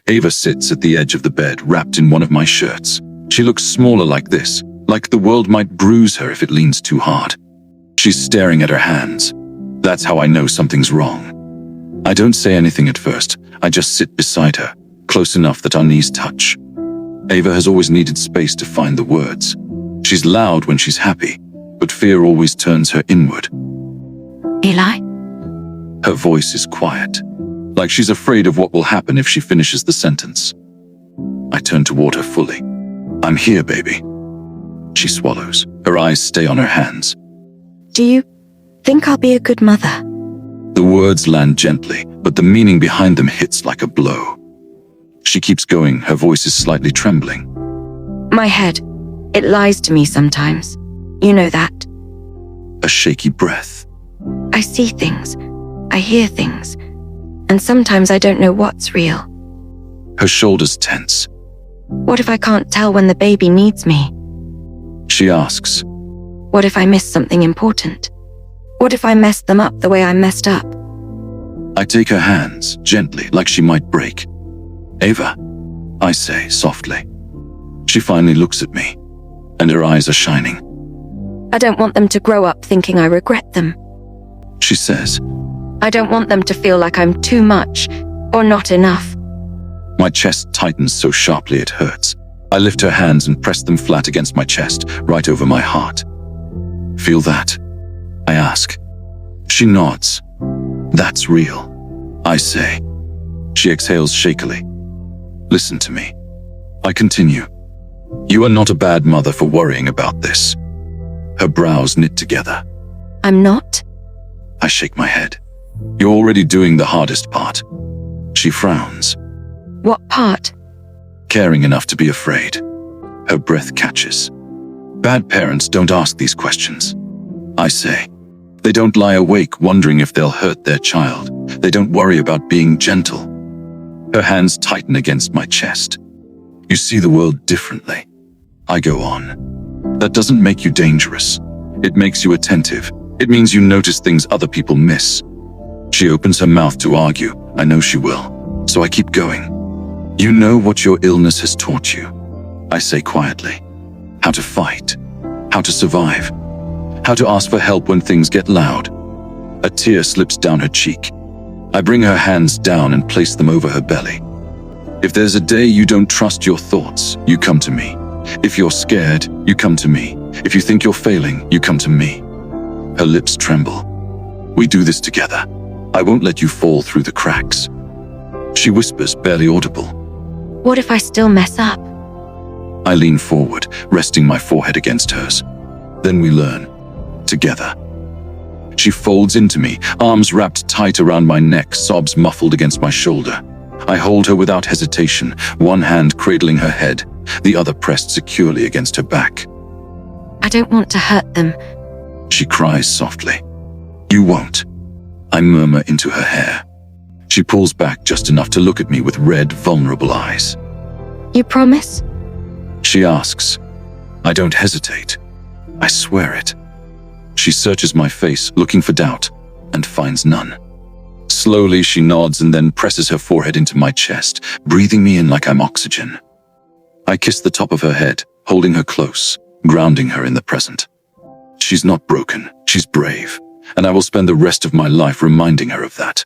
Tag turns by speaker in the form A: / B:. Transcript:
A: Ava sits at the edge of the bed, wrapped in one of my shirts. She looks smaller like this, like the world might bruise her if it leans too hard. She's staring at her hands. That's how I know something's wrong. I don't say anything at first. I just sit beside her, close enough that our knees touch. Ava has always needed space to find the words. She's loud when she's happy, but fear always turns her inward.
B: Eli?
A: Her voice is quiet, like she's afraid of what will happen if she finishes the sentence. I turn toward her fully. I'm here, baby. She swallows. Her eyes stay on her hands.
B: Do you think I'll be a good mother?
A: The words land gently, but the meaning behind them hits like a blow. She keeps going, her voice is slightly trembling.
B: My head, it lies to me sometimes. You know that.
A: A shaky breath.
B: I see things, I hear things, and sometimes I don't know what's real.
A: Her shoulders tense.
B: What if I can't tell when the baby needs me?
A: She asks.
B: What if I miss something important? What if I messed them up the way I messed up?
A: I take her hands, gently, like she might break. Ava, I say softly. She finally looks at me, and her eyes are shining.
B: I don't want them to grow up thinking I regret them.
A: She says.
B: I don't want them to feel like I'm too much or not enough.
A: My chest tightens so sharply it hurts. I lift her hands and press them flat against my chest, right over my heart. Feel that? I ask. She nods. That's real, I say. She exhales shakily. Listen to me. I continue. You are not a bad mother for worrying about this. Her brows knit together.
B: I'm not?
A: I shake my head. You're already doing the hardest part. She frowns.
B: What part?
A: Caring enough to be afraid. Her breath catches. Bad parents don't ask these questions, I say. They don't lie awake wondering if they'll hurt their child. They don't worry about being gentle. Her hands tighten against my chest. You see the world differently. I go on. That doesn't make you dangerous. It makes you attentive. It means you notice things other people miss. She opens her mouth to argue. I know she will. So I keep going. You know what your illness has taught you, I say quietly. How to fight. How to survive. How to ask for help when things get loud. A tear slips down her cheek. I bring her hands down and place them over her belly. If there's a day you don't trust your thoughts, you come to me. If you're scared, you come to me. If you think you're failing, you come to me. Her lips tremble. We do this together. I won't let you fall through the cracks. She whispers, barely audible.
B: What if I still mess up?
A: I lean forward, resting my forehead against hers. Then we learn. Together. She folds into me, arms wrapped tight around my neck, sobs muffled against my shoulder. I hold her without hesitation, one hand cradling her head, the other pressed securely against her back.
B: I don't want to hurt them.
A: She cries softly. You won't. I murmur into her hair. She pulls back just enough to look at me with red, vulnerable eyes.
B: You promise?
A: She asks. I don't hesitate. I swear it. She searches my face, looking for doubt, and finds none. Slowly, she nods and then presses her forehead into my chest, breathing me in like I'm oxygen. I kiss the top of her head, holding her close, grounding her in the present. She's not broken, she's brave, and I will spend the rest of my life reminding her of that.